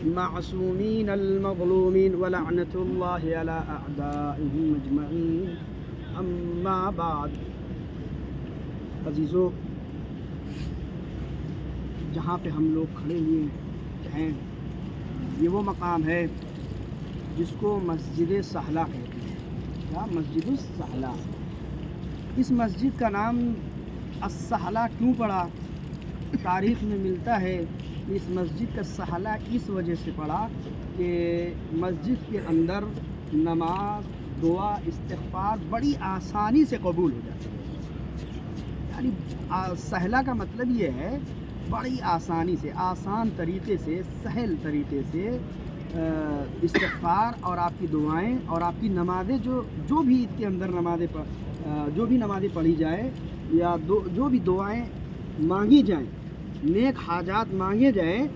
المعصومين المظلومين ولعنة الله على أعدائهم أجمعين أما بعد. عزیزو، جہاں پہ ہم لوگ کھڑے ہوئے ہیں یہ وہ مقام ہے جس کو مسجد سہلا کہتے ہیں. کیا؟ مسجد السہلا. اس مسجد کا نام السہلا کیوں پڑا؟ تاریخ میں ملتا ہے اس مسجد کا سہلا اس وجہ سے پڑا کہ مسجد کے اندر نماز، دعا، استغفار بڑی آسانی سے قبول ہو جاتی ہے. یعنی سہلا کا مطلب یہ ہے بڑی آسانی سے، آسان طریقے سے، سہل طریقے سے استغفار اور آپ کی دعائیں اور آپ کی نمازیں جو بھی اس کے اندر نمازیں پڑھی جائیں یا جو بھی دعائیں مانگی جائیں، نیک حاجات مانگے جائیں،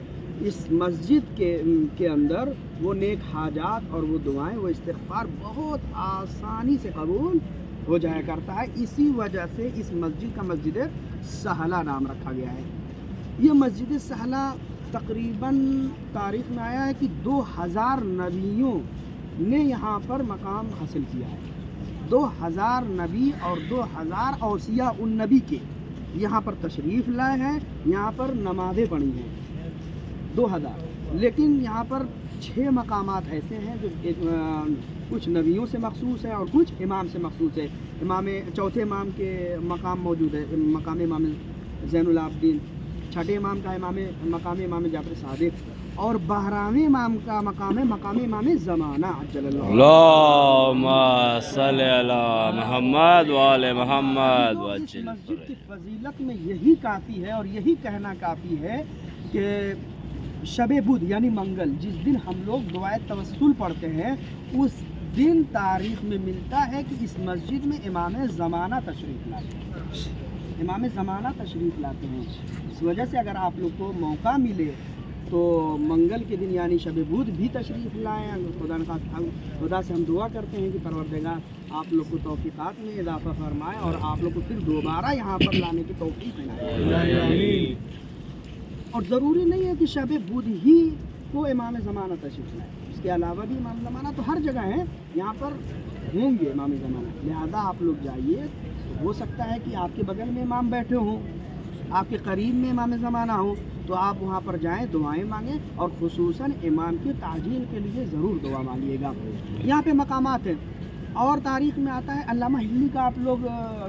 اس مسجد کے اندر وہ نیک حاجات اور وہ دعائیں، وہ استغفار بہت آسانی سے قبول ہو جایا کرتا ہے. اسی وجہ سے اس مسجد کا مسجد سہلا نام رکھا گیا ہے. یہ مسجد سہلا تقریباً تاریخ میں آیا ہے کہ 2000 نبیوں نے یہاں پر مقام حاصل کیا ہے. 2000 نبی اور 2000 اوصیاء النبی کے یہاں پر تشریف لائے ہیں، یہاں پر نمازیں پڑھی ہیں 2000. لیکن یہاں پر 6 مقامات ایسے ہیں جو کچھ نبیوں سے مخصوص ہیں اور کچھ امام سے مخصوص ہے. چوتھے امام کے مقام موجود ہے، مقام امام زین العابدین. چھٹے امام کا مقام امام جعفر صادق. اور 12ویں امام کا مقام ہے مقام امام زمانہ عجل اللہ. اللہم صلی علی محمد و آل محمد. اس مسجد کی فضیلت میں یہی کافی ہے اور یہی کہنا کافی ہے کہ شب بدھ یعنی منگل، جس دن ہم لوگ دعائے توسل پڑھتے ہیں، اس دن تاریخ میں ملتا ہے کہ اس مسجد میں امام زمانہ تشریف لاتے ہیں. امام زمانہ تشریف لاتے ہیں. اس وجہ سے اگر آپ لوگ کو موقع ملے تو منگل کے دن یعنی شب بدھ بھی تشریف لائیں. خدا سے ہم دعا کرتے ہیں کہ پروردگار آپ لوگ کو توفیقات میں اضافہ فرمائے اور آپ لوگ کو پھر دوبارہ یہاں پر لانے کی توفیق بنائے. اور ضروری نہیں ہے کہ شب بدھ ہی کو امام زمانہ تشریف لائے، اس کے علاوہ بھی امام زمانہ تو ہر جگہ ہیں، یہاں پر ہوں گے امام زمانہ. لہذا آپ لوگ جائیے. ہو سکتا ہے کہ آپ کے بغل میں امام بیٹھے ہوں، آپ کے قریب میں امام زمانہ ہوں، تو آپ وہاں پر جائیں، دعائیں مانگیں اور خصوصاً امام کی تعجیل کے لیے ضرور دعا مانگیے گا. یہاں پہ مقامات ہیں. اور تاریخ میں آتا ہے علامہ ہلی کا آپ لوگ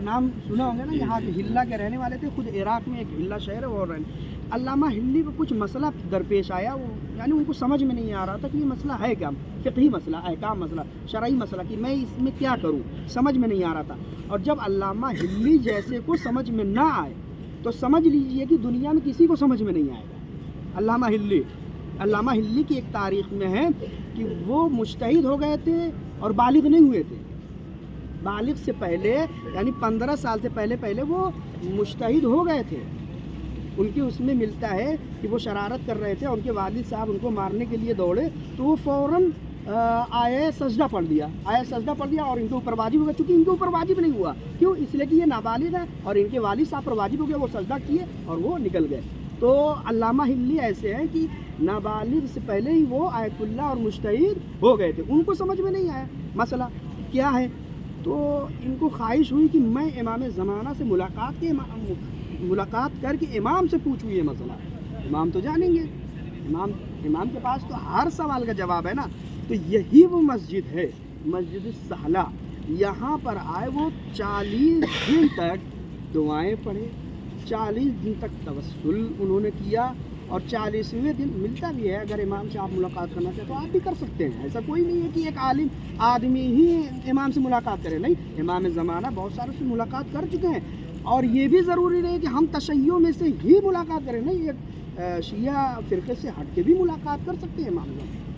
نام سنا ہوں گے نا. یہاں کے ہلا کے رہنے والے تھے، خود عراق میں ایک ہلا شہر ہے وہ رہنے. علامہ ہلی کو کچھ مسئلہ درپیش آیا، وہ یعنی ان کو سمجھ میں نہیں آ رہا تھا کہ یہ مسئلہ ہے کیا، فقہی مسئلہ، احکام مسئلہ، شرعی مسئلہ، کہ میں اس میں کیا کروں، سمجھ میں نہیں آ رہا تھا. اور جب علامہ ہلی جیسے کو سمجھ میں نہ آئے تو سمجھ لیجئے کہ دنیا میں کسی کو سمجھ میں نہیں آئے گا. علامہ ہلی کی ایک تاریخ میں ہے کہ وہ مجتہد ہو گئے تھے اور بالغ نہیں ہوئے تھے. بالغ سے پہلے یعنی 15 سال سے پہلے وہ مجتہد ہو گئے تھے. ان کے اس میں ملتا ہے کہ وہ شرارت کر رہے تھے اور ان کے والد صاحب ان کو مارنے کے لیے دوڑے تو وہ فوراً آئے سجدہ پڑھ دیا اور ان کے اوپر واجب ہو گیا. چونکہ ان کے اوپر واجب نہیں ہوا، کیوں؟ اس لیے کہ یہ نابالغ ہے اور ان کے والد صاحب پر واجب ہو گیا، وہ سجدہ کیے اور وہ نکل گئے. تو علامہ ہلی ایسے ہیں کہ نابالغ سے پہلے ہی وہ آیت اللہ اور مجتہد ہو گئے تھے. ان کو سمجھ میں نہیں آیا مسئلہ کیا ہے، تو ان کو خواہش ہوئی کہ میں امام زمانہ سے ملاقات کر کے امام سے پوچھوں یہ مسئلہ. امام تو جانیں گے، امام کے پاس تو ہر سوال کا جواب ہے نا. تو یہی وہ مسجد ہے، مسجد السہلا. یہاں پر آئے وہ 40 دن تک دعائیں پڑھے، 40 دن تک توسل انہوں نے کیا اور 40ویں دن ملتا بھی ہے. اگر امام سے آپ ملاقات کرنا چاہتے تو آپ بھی کر سکتے ہیں. ایسا کوئی نہیں ہے کہ ایک عالم آدمی ہی امام سے ملاقات کرے، نہیں. امام زمانہ بہت سارے سے ملاقات کر چکے ہیں. اور یہ بھی ضروری نہیں کہ ہم تشیع میں سے ہی ملاقات کریں، نہیں. ایک شیعہ فرقے سے ہٹ کے بھی ملاقات کر سکتے ہیں امام زمانہ.